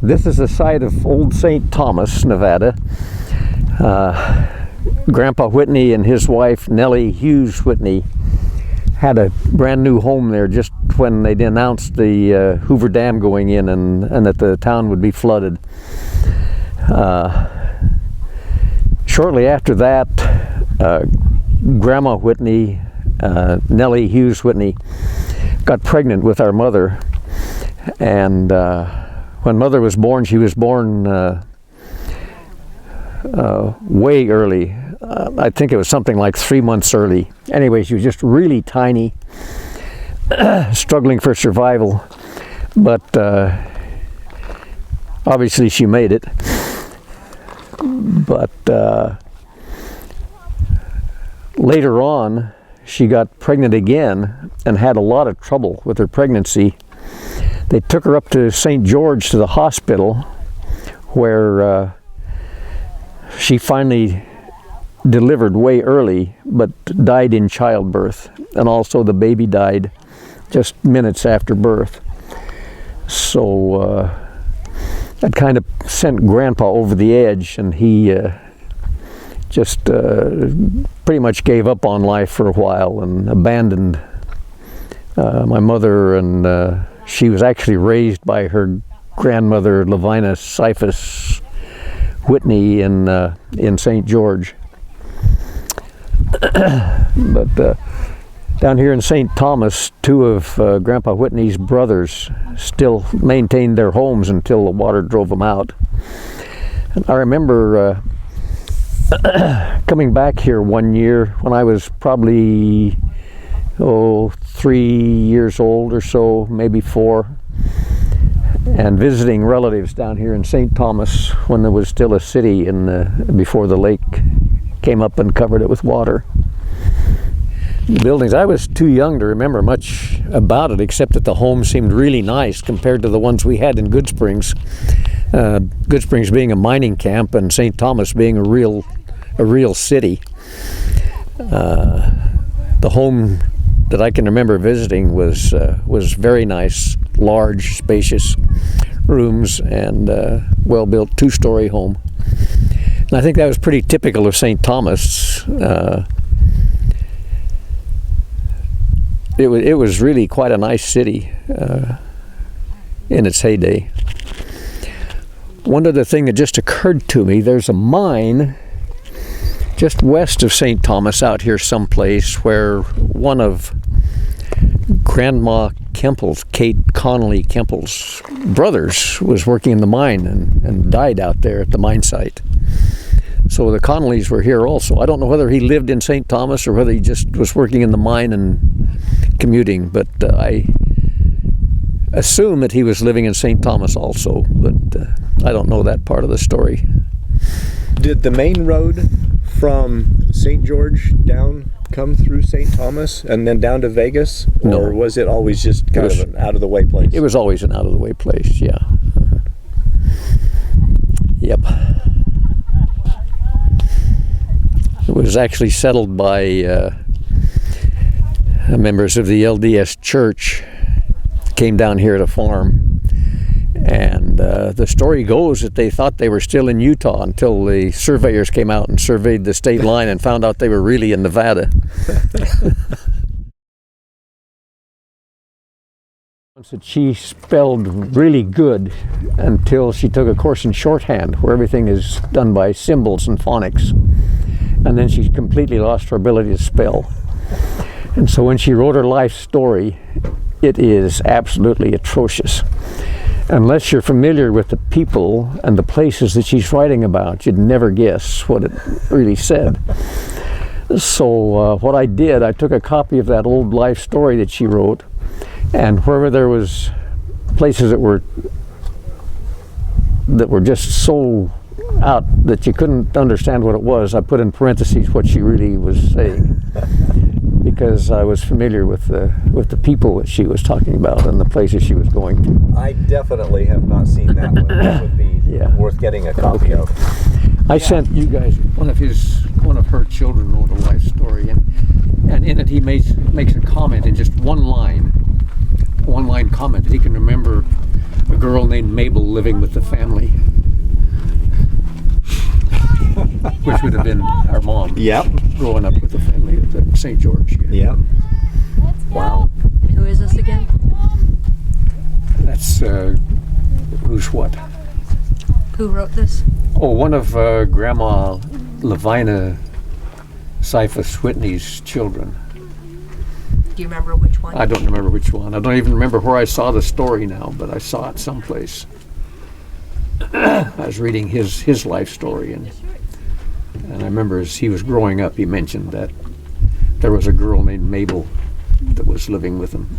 This is the site of Old St. Thomas, Nevada. Grandpa Whitney and his wife, Nellie Hughes Whitney, had a brand new home there just when they announced the Hoover Dam going in and that the town would be flooded. Shortly after that, Grandma Whitney, Nellie Hughes Whitney, got pregnant with our mother. And when Mother was born, she was born way early. I think it was something like 3 months early. Anyway, she was just really tiny, struggling for survival. But obviously she made it. But later on, she got pregnant again and had a lot of trouble with her pregnancy. They took her up to St. George to the hospital, where she finally delivered way early, but died in childbirth. And also the baby died just minutes after birth. So that kind of sent Grandpa over the edge, and he just pretty much gave up on life for a while and abandoned my mother. And she was actually raised by her grandmother, Lavina Cephas Whitney, in St. George. But down here in St. Thomas, two of Grandpa Whitney's brothers still maintained their homes until the water drove them out. And I remember coming back here one year when I was probably 3 years old or so, maybe 4, and visiting relatives down here in St. Thomas when there was still a city before the lake came up and covered it with water. The buildings, I was too young to remember much about it, except that the homes seemed really nice compared to the ones we had in Goodsprings. Goodsprings being a mining camp and St. Thomas being a real city. The home that I can remember visiting was very nice, large, spacious rooms, and well-built 2-story home. And I think that was pretty typical of St. Thomas. It was really quite a nice city in its heyday. One other thing that just occurred to me, there's a mine just west of St. Thomas out here someplace where one of Grandma Kemple's, Kate Connolly Kemple's brothers, was working in the mine and died out there at the mine site. So the Connollys were here also. I don't know whether he lived in St. Thomas or whether he just was working in the mine and commuting, but I assume that he was living in St. Thomas also, but I don't know that part of the story. Did the main road from St. George down come through St. Thomas and then down to Vegas? No. Or was it always just kind of an out-of-the-way place? It was always an out-of-the-way place, yeah. Yep. It was actually settled by members of the LDS Church. Came down here to farm, and the story goes that they thought they were still in Utah until the surveyors came out and surveyed the state line and found out they were really in Nevada. That she spelled really good until she took a course in shorthand, where everything is done by symbols and phonics, and then she completely lost her ability to spell. And so when she wrote her life story, it is absolutely atrocious. Unless you're familiar with the people and the places that she's writing about, you'd never guess what it really said. So what I did, I took a copy of that old life story that she wrote, and wherever there was places that were just so out that you couldn't understand what it was, I put in parentheses what she really was saying, because I was familiar with the people that she was talking about and the places she was going to. I definitely have not seen that one. That would be worth getting a copy of. I sent you guys one of her children wrote a life story, and in it he makes a comment in just one line comment that he can remember a girl named Mabel living with the family, which would have been our mom. Yep. Growing up with the family at St. George. Yep. Wow. And who is this again? That's who's what? Who wrote this? Oh, one of Grandma Levina Cephas Whitney's children. Do you remember which one? I don't remember which one. I don't even remember where I saw the story now, but I saw it someplace. I was reading his life story, and I remember as he was growing up, he mentioned that there was a girl named Mabel that was living with him.